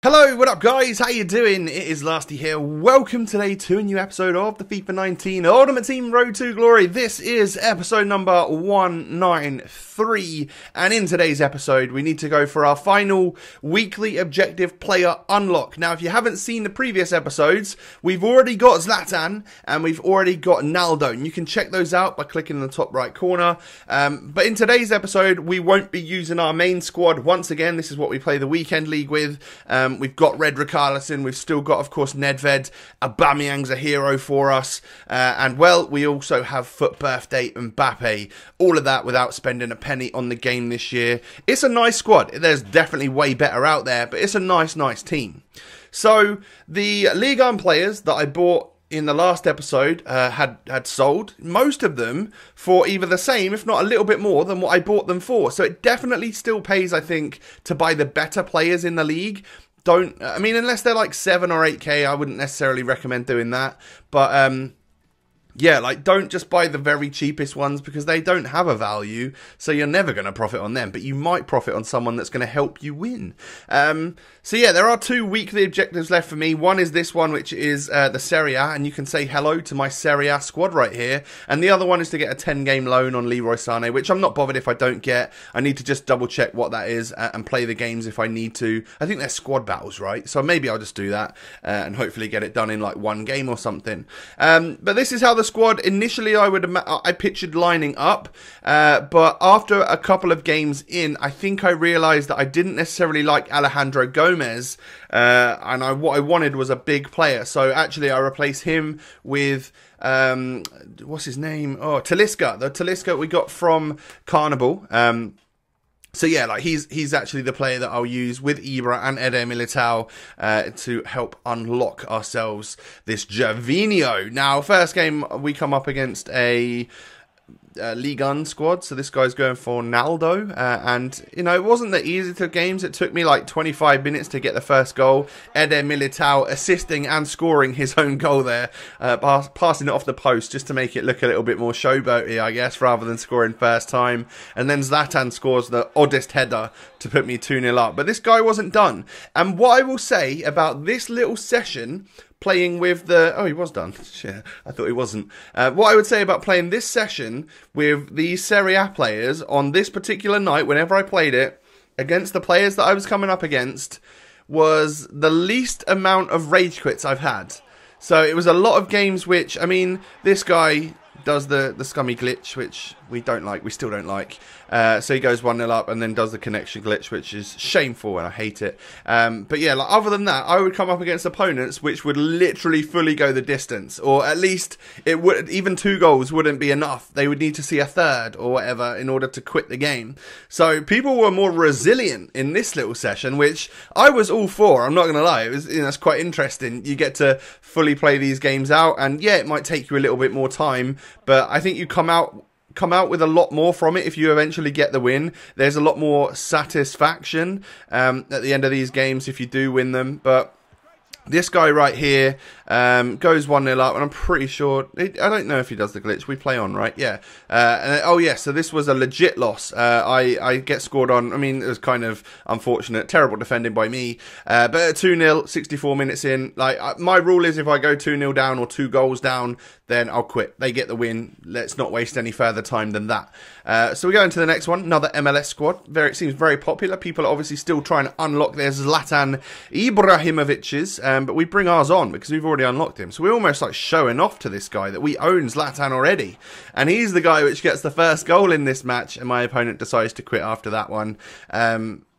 Hello, what up guys? How you doing? It is Lasty here. Welcome today to a new episode of the FIFA 19 Ultimate Team Road to Glory. This is episode number 193, and in today's episode we need to go for our final weekly objective player unlock. Now if you haven't seen the previous episodes, we've already got Zlatan and we've already got Naldo, and you can check those out by clicking in the top right corner. But in today's episode we won't be using our main squad once again. This is what we play the weekend league with. We've got Red Richarlison, we've still got, of course, Nedved. Aubameyang's a hero for us. And, well, we also have Foot Birthday and Mbappe. All of that without spending a penny on the game this year. It's a nice squad. There's definitely way better out there, but it's a nice team. So, the Ligue 1 players that I bought in the last episode had sold, most of them for either the same, if not a little bit more than what I bought them for. So it definitely still pays, I think, to buy the better players in the league. I mean, unless they're like 7 or 8k, I wouldn't necessarily recommend doing that. But yeah, like, don't just buy the very cheapest ones because they don't have a value, so you're never going to profit on them, but you might profit on someone that's going to help you win. So yeah, there are two weekly objectives left for me. One is this one, which is the Serie A, and you can say hello to my Serie A squad right here. And the other one is to get a 10-game loan on Leroy Sané, which I'm not bothered if I don't get. I need to just double check what that is and play the games if I need to. I think they're squad battles, right? So maybe I'll just do that and hopefully get it done in like one game or something. But this is how the squad initially I pictured lining up, but after a couple of games in, I think I realized that I didn't necessarily like Alejandro Gomez, and what I wanted was a big player. So actually I replaced him with what's his name? Oh, Talisca. The Talisca we got from Carnival. So yeah, like he's actually the player that I'll use with Ibra and Eder Militao to help unlock ourselves this GERVINHO. Now, first game we come up against a Ligue 1 squad, so this guy's going for Naldo, and you know, it wasn't the easiest of games. It took me like 25 minutes to get the first goal. Eder Militao assisting and scoring his own goal there, passing it off the post just to make it look a little bit more showboaty, I guess, rather than scoring first time. And then Zlatan scores the oddest header to put me 2-0 up. But this guy wasn't done. And what I will say about this little session playing with the... Oh, he was done. Yeah, I thought he wasn't. What I would say about playing this session with the Serie A players on this particular night, whenever I played it, against the players that I was coming up against, was the least amount of rage quits I've had. So it was a lot of games which, I mean, this guy does the scummy glitch, which we don't like, we still don't like. So he goes 1-0 up and then does the connection glitch, which is shameful and I hate it. But yeah, like, other than that, I would come up against opponents which would literally fully go the distance, or at least it would, even 2 goals wouldn't be enough. They would need to see a third or whatever in order to quit the game. So people were more resilient in this little session, which I was all for. I'm not going to lie, it was, you know, it's quite interesting. You get to fully play these games out, and yeah, it might take you a little bit more time, but I think you come out with a lot more from it if you eventually get the win. There's a lot more satisfaction at the end of these games if you do win them. But this guy right here goes 1-0 up, and I'm pretty sure... I don't know if he does the glitch. We play on, right? Yeah. Oh, yeah, so this was a legit loss. I get scored on. I mean, it was kind of unfortunate. Terrible defending by me. But at 2-0, 64 minutes in, like, my rule is if I go 2-0 down or 2 goals down, then I'll quit. They get the win. Let's not waste any further time than that. So we go into the next one. Another MLS squad. It seems very popular. People are obviously still trying to unlock their Zlatan Ibrahimovic's, but we bring ours on because we've already unlocked him. So we're almost like showing off to this guy that we own Zlatan already. And he's the guy which gets the first goal in this match, and my opponent decides to quit after that one.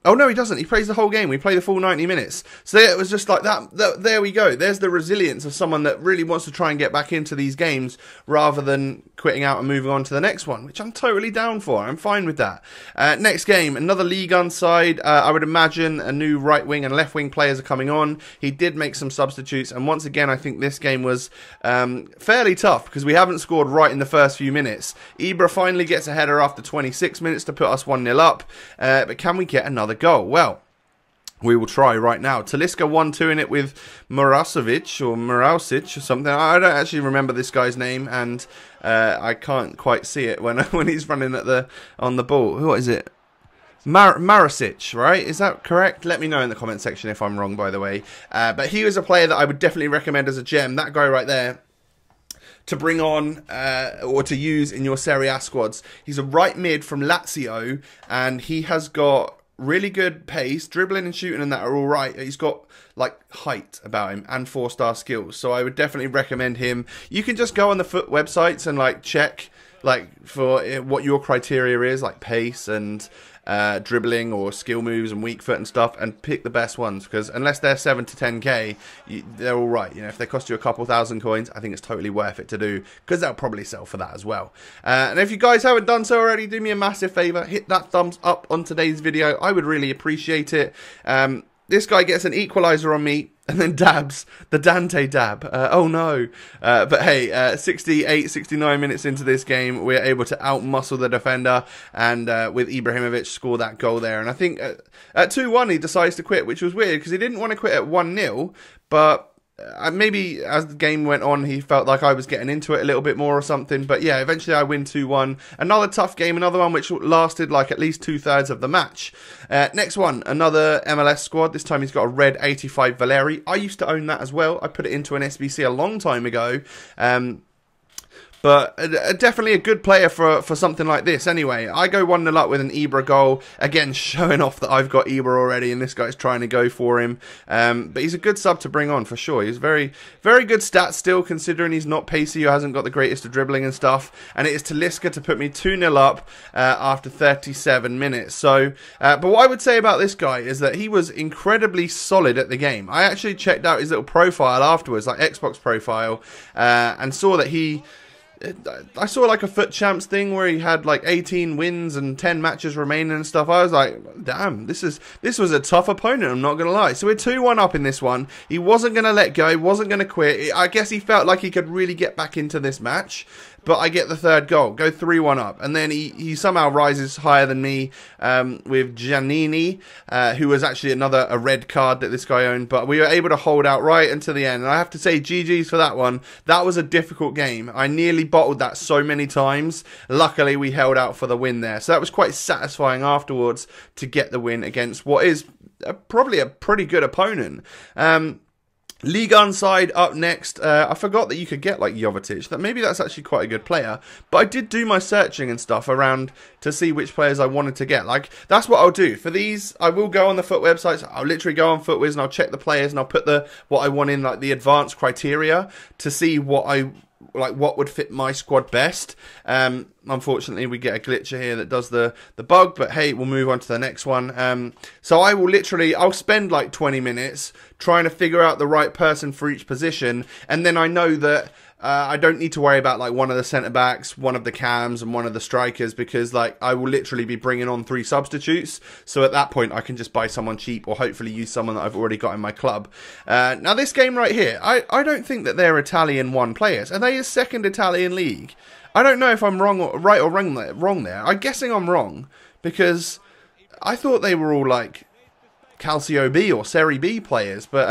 Oh, no, he doesn't. He plays the whole game. We play the full 90 minutes. So it was just like that. There we go. There's the resilience of someone that really wants to try and get back into these games rather than quitting out and moving on to the next one, which I'm totally down for. I'm fine with that. Next game, another Ligue 1 side. I would imagine a new right wing and left wing players are coming on. He did make some substitutes. And once again, I think this game was fairly tough because we haven't scored right in the first few minutes. Ibra finally gets a header after 26 minutes to put us 1-0 up. But can we get another goal? Well, we will try right now. Talisca 1-2 in it with Murasic or something. I don't actually remember this guy's name, and I can't quite see it when he's running at on the ball. What is it? Marasic, right? Is that correct? Let me know in the comment section if I'm wrong, by the way. But he was a player that I would definitely recommend as a gem. That guy right there, to bring on or to use in your Serie A squads. He's a right mid from Lazio, and he has got really good pace, dribbling and shooting and that are all right. He's got like height about him and 4-star skills, so I would definitely recommend him. You can just go on the FUT websites and like check like for what your criteria is, like pace and dribbling or skill moves and weak foot and stuff, and pick the best ones, because unless they're 7 to 10k, they're all right. You know, if they cost you a couple thousand coins, I think it's totally worth it to do, because they'll probably sell for that as well. And if you guys haven't done so already, do me a massive favor, hit that thumbs up on today's video. I would really appreciate it. This guy gets an equalizer on me and then dabs the Dante dab. Oh no. But hey, 68, 69 minutes into this game, we're able to outmuscle the defender and with Ibrahimovic score that goal there. And I think at 2-1 he decides to quit, which was weird because he didn't want to quit at 1-0, but maybe as the game went on, he felt like I was getting into it a little bit more or something. But yeah, eventually I win 2-1. Another tough game, another one which lasted like at least 2/3 of the match. Next one, another MLS squad. This time he's got a red 85 Valeri. I used to own that as well. I put it into an SBC a long time ago. But definitely a good player for something like this. Anyway, I go 1-0 up with an Ibra goal. Again, showing off that I've got Ibra already, and this guy's trying to go for him. But he's a good sub to bring on for sure. He's very, very good stats still, considering he's not pacey or hasn't got the greatest of dribbling and stuff. And it is Talisca to put me 2-0 up after 37 minutes. So, but what I would say about this guy is that he was incredibly solid at the game. I actually checked out his little profile afterwards, like Xbox profile, and saw that I saw like a FUT Champs thing where he had like 18 wins and 10 matches remaining and stuff. I was like, damn, this was a tough opponent, I'm not going to lie. So we're 2-1 up in this one. He wasn't going to let go, he wasn't going to quit. I guess he felt like he could really get back into this match. But I get the third goal, go 3-1 up. And then he somehow rises higher than me with Giannini, who was actually a red card that this guy owned. But we were able to hold out right until the end. And I have to say, GG's for that one. That was a difficult game. I nearly bottled that so many times. Luckily, we held out for the win there. So that was quite satisfying afterwards to get the win against what is probably a pretty good opponent. Ligue 1 side up next. I forgot that you could get like Jovetic. Maybe that's actually quite a good player. But I did do my searching and stuff around to see which players I wanted to get. Like, that's what I'll do. For these, I will go on the FUT websites. I'll literally go on FUTWiz and I'll check the players and I'll put what I want in like the advanced criteria to see what would fit my squad best. Unfortunately, we get a glitcher here that does the bug, but hey, we'll move on to the next one. So I'll spend like 20 minutes trying to figure out the right person for each position, and then I know that I don't need to worry about like one of the centre backs, one of the cams, and one of the strikers, because like I will literally be bringing on 3 substitutes. So at that point, I can just buy someone cheap or hopefully use someone that I've already got in my club. Now this game right here, I don't think that they're Italian 1 players. Are they a second Italian league? I don't know if I'm wrong or right or wrong there. I'm guessing I'm wrong because I thought they were all like Calcio B or Serie B players, but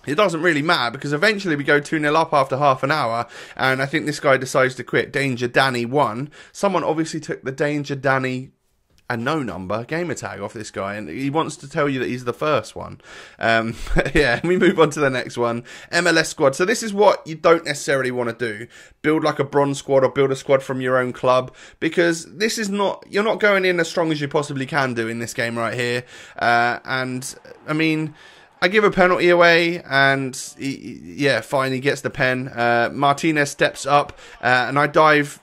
it doesn't really matter because eventually we go 2-0 up after half an hour, and I think this guy decides to quit. Danger Danny 1. Someone obviously took the Danger Danny a no number gamer tag off this guy, and he wants to tell you that he's the first one. Yeah, we move on to the next one. MLS squad. So this is what you don't necessarily want to do. Build like a bronze squad or build a squad from your own club, because this is not, you're not going in as strong as you possibly can do in this game right here. And I mean, I give a penalty away, and yeah, fine, he gets the pen. Martinez steps up, and I dive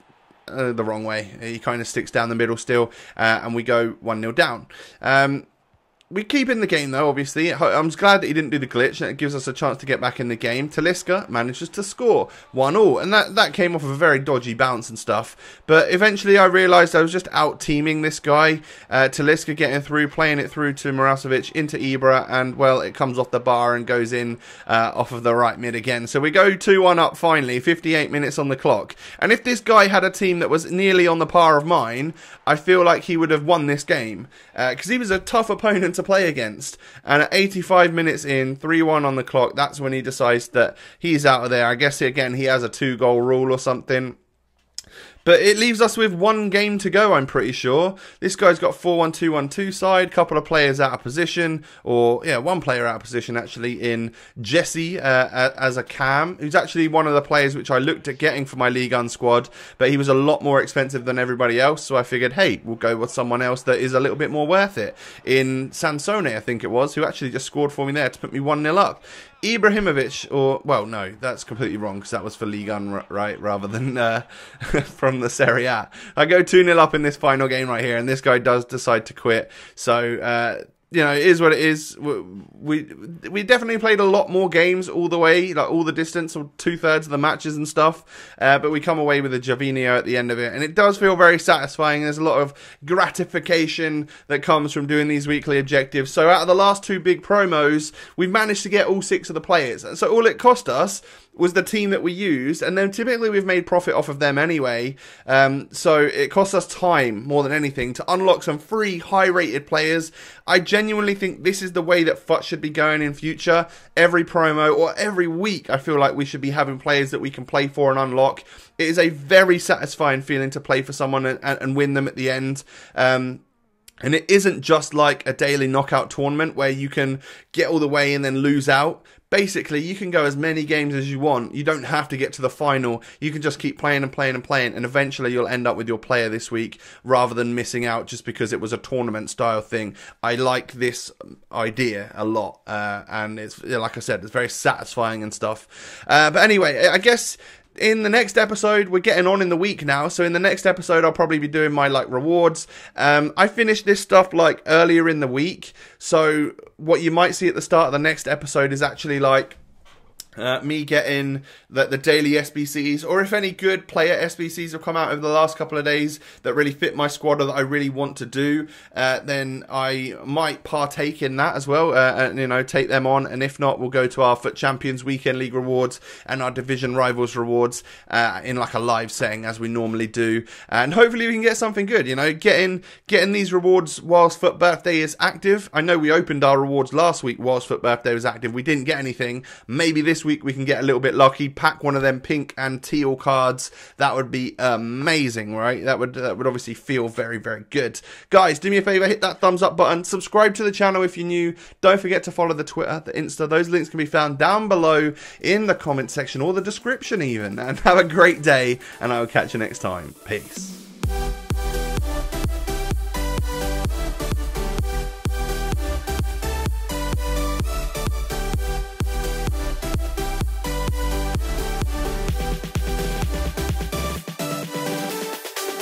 the wrong way. He kind of sticks down the middle still, and we go 1-0 down. We keep in the game though, obviously. I'm glad that he didn't do the glitch, and it gives us a chance to get back in the game. Talisca manages to score 1-1, and that came off of a very dodgy bounce and stuff. But eventually I realised I was just out-teaming this guy. Talisca getting through, playing it through to Marasovic, into Ibra, and well, it comes off the bar and goes in off of the right mid again. So we go 2-1 up finally, 58 minutes on the clock. And if this guy had a team that was nearly on the par of mine, I feel like he would have won this game. Because he was a tough opponent to play against, and at 85 minutes in, 3-1 on the clock, that's when he decides that he's out of there. I guess again he has a 2-goal rule or something. But it leaves us with one game to go, I'm pretty sure. This guy's got 4-1-2-1-2 side, couple of players out of position, or yeah, one player out of position actually in Jesse as a cam, who's actually one of the players which I looked at getting for my Ligue 1 squad, but he was a lot more expensive than everybody else, so I figured, hey, we'll go with someone else that is a little bit more worth it. In Sansone, I think it was, who actually just scored for me there to put me 1-0 up. Ibrahimovic, or, well, no, that's completely wrong, because that was for Ligue 1, right, rather than from the Serie A. I go 2-0 up in this final game right here, and this guy does decide to quit, so, you know, it is what it is. We definitely played a lot more games all the way, like all the distance, or 2/3 of the matches and stuff. But we come away with a GERVINHO at the end of it, and it does feel very satisfying. There's a lot of gratification that comes from doing these weekly objectives. So out of the last 2 big promos, we've managed to get all 6 of the players. And so all it cost us was the team that we used, and then typically we've made profit off of them anyway, so it costs us time more than anything to unlock some free high-rated players. I genuinely think this is the way that FUT should be going in future. Every promo, or every week, I feel like we should be having players that we can play for and unlock. It is a very satisfying feeling to play for someone and win them at the end. And it isn't just like a daily knockout tournament where you can get all the way and then lose out. Basically, you can go as many games as you want. You don't have to get to the final. You can just keep playing and playing and playing, and eventually you'll end up with your player this week rather than missing out just because it was a tournament style thing. I like this idea a lot, and it's, like I said, it's very satisfying and stuff. But anyway, I guess in the next episode, we're getting on in the week now, so in the next episode I'll probably be doing my like rewards. I finished this stuff like earlier in the week, so what you might see at the start of the next episode is actually like me getting the daily SBCs, or if any good player SBCs have come out over the last couple of days that really fit my squad or that I really want to do, then I might partake in that as well, and you know, take them on. And if not, we'll go to our FUT Champions Weekend League rewards and our Division Rivals rewards in like a live setting as we normally do, and hopefully we can get something good. You know, getting these rewards whilst FUT Birthday is active. I know we opened our rewards last week whilst FUT Birthday was active. We didn't get anything. Maybe this week we can get a little bit lucky, pack one of them pink and teal cards. That would be amazing, right? That would obviously feel very, very good. Guys, do me a favor, hit that thumbs up button, subscribe to the channel if you're new, don't forget to follow the Twitter, the Insta. Those links can be found down below in the comment section or the description even. And have a great day, and I will catch you next time. Peace.